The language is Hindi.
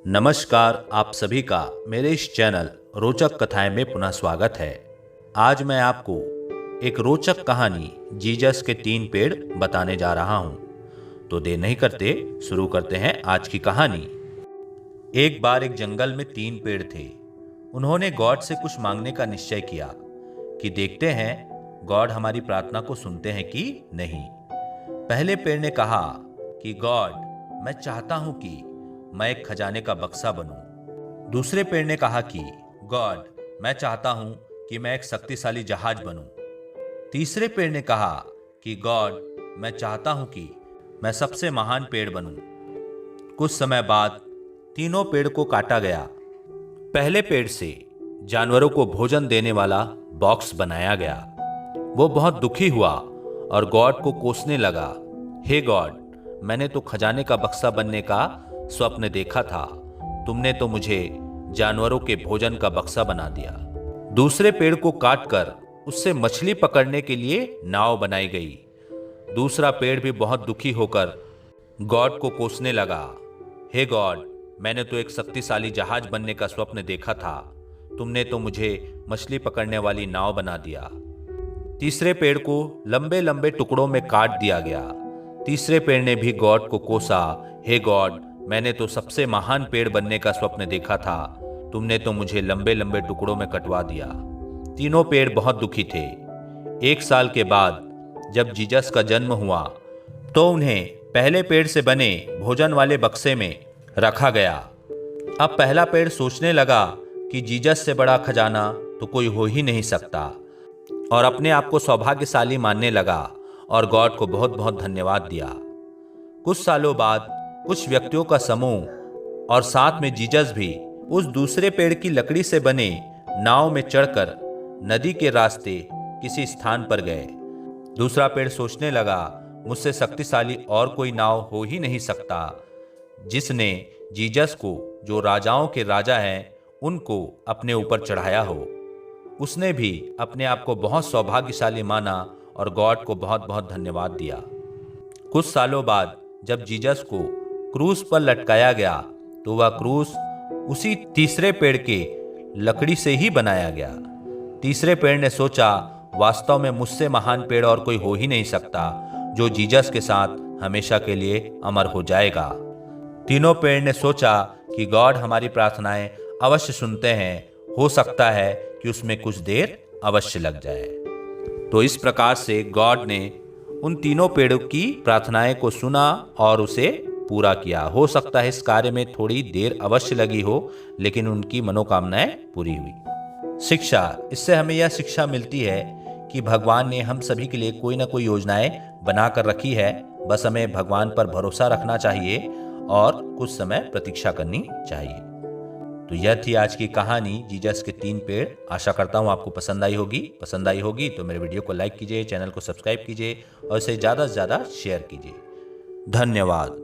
नमस्कार, आप सभी का मेरे इस चैनल रोचक कथाएं में पुनः स्वागत है। आज मैं आपको एक रोचक कहानी जीसस के 3 पेड़ बताने जा रहा हूं। तो देर नहीं करते शुरू करते हैं आज की कहानी। एक बार एक जंगल में 3 पेड़ थे। उन्होंने गॉड से कुछ मांगने का निश्चय किया कि देखते हैं गॉड हमारी प्रार्थना को सुनते हैं कि नहीं। पहले पेड़ ने कहा कि गॉड, मैं चाहता हूं कि मैं एक खजाने का बक्सा बनूं। दूसरे पेड़ ने कहा कि गॉड, मैं चाहता हूं कि मैं एक शक्तिशाली जहाज बनूं। तीसरे पेड़ ने कहा कि गॉड, मैं चाहता हूं कि मैं सबसे महान पेड़ बनूं। कुछ समय बाद तीनों पेड़ को काटा गया। पहले पेड़ से जानवरों को भोजन देने वाला बॉक्स बनाया गया। वो बहुत दुखी हुआ और गॉड को कोसने लगा, हे गॉड, मैंने तो खजाने का बक्सा बनने का स्वप्न देखा था, तुमने तो मुझे जानवरों के भोजन का बक्सा बना दिया। दूसरे पेड़ को काटकर उससे मछली पकड़ने के लिए नाव बनाई गई। दूसरा पेड़ भी बहुत दुखी होकर गॉड को कोसने लगा, हे गॉड, मैंने तो एक शक्तिशाली जहाज बनने का स्वप्न देखा था, तुमने तो मुझे मछली पकड़ने वाली नाव बना दिया। तीसरे पेड़ को लंबे लंबे टुकड़ों में काट दिया गया। तीसरे पेड़ ने भी गॉड को कोसा, हे गॉड, मैंने तो सबसे महान पेड़ बनने का स्वप्न देखा था, तुमने तो मुझे लंबे लंबे टुकड़ों में कटवा दिया। तीनों पेड़ बहुत दुखी थे। 1 साल के बाद जब जीसस का जन्म हुआ तो उन्हें पहले पेड़ से बने भोजन वाले बक्से में रखा गया। अब पहला पेड़ सोचने लगा कि जीसस से बड़ा खजाना तो कोई हो ही नहीं सकता, और अपने आप को सौभाग्यशाली मानने लगा और गॉड को बहुत बहुत धन्यवाद दिया। कुछ सालों बाद कुछ व्यक्तियों का समूह और साथ में जीसस भी उस दूसरे पेड़ की लकड़ी से बने नाव में चढ़कर नदी के रास्ते किसी स्थान पर गए। दूसरा पेड़ सोचने लगा, मुझसे शक्तिशाली और कोई नाव हो ही नहीं सकता, जिसने जीसस को, जो राजाओं के राजा हैं, उनको अपने ऊपर चढ़ाया हो। उसने भी अपने आप को बहुत सौभाग्यशाली माना और गॉड को बहुत बहुत धन्यवाद दिया। कुछ सालों बाद जब जीसस को क्रूस पर लटकाया गया तो वह क्रूस उसी तीसरे पेड़ के लकड़ी से ही बनाया गया। तीसरे पेड़ ने सोचा, वास्तव में मुझसे महान पेड़ और कोई हो ही नहीं सकता, जो जीसस के साथ हमेशा के लिए अमर हो जाएगा। तीनों पेड़ ने सोचा कि गॉड हमारी प्रार्थनाएं अवश्य सुनते हैं, हो सकता है कि उसमें कुछ देर अवश्य लग जाए। तो इस प्रकार से गॉड ने उन तीनों पेड़ों की प्रार्थनाएं को सुना और उसे पूरा किया। हो सकता है इस कार्य में थोड़ी देर अवश्य लगी हो, लेकिन उनकी मनोकामनाएं पूरी हुई। शिक्षा, इससे हमें यह शिक्षा मिलती है कि भगवान ने हम सभी के लिए कोई ना कोई योजनाएं बनाकर रखी है, बस हमें भगवान पर भरोसा रखना चाहिए और कुछ समय प्रतीक्षा करनी चाहिए। तो यह थी आज की कहानी जीसस के 3 पेड़। आशा करता हूँ आपको पसंद आई होगी तो मेरे वीडियो को लाइक कीजिए, चैनल को सब्सक्राइब कीजिए और इसे ज़्यादा से ज़्यादा शेयर कीजिए। धन्यवाद।